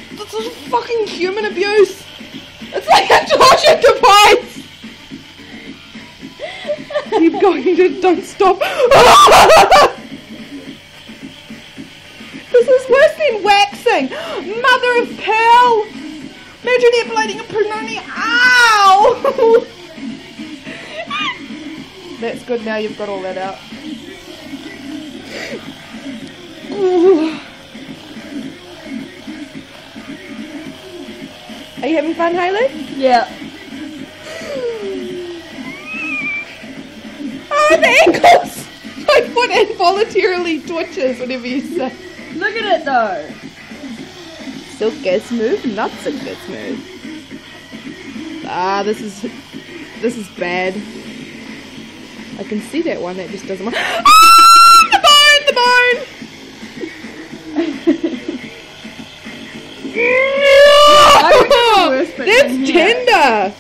This is fucking human abuse. It's like a torture device. Keep going, don't stop. This is worse than waxing. Mother of pearl. Imagine it bleeding a punani. Ow! That's good, now you've got all that out. Ooh. Are you having fun, Hayley? Yeah. Oh, the ankles! My foot involuntarily twitches whenever you say. Look at it though. Silk is smooth, not silk is smooth. Ah, this is bad. I can see that one that just doesn't want. Ah! The bone! I reckon the worst bit That's in here. tender!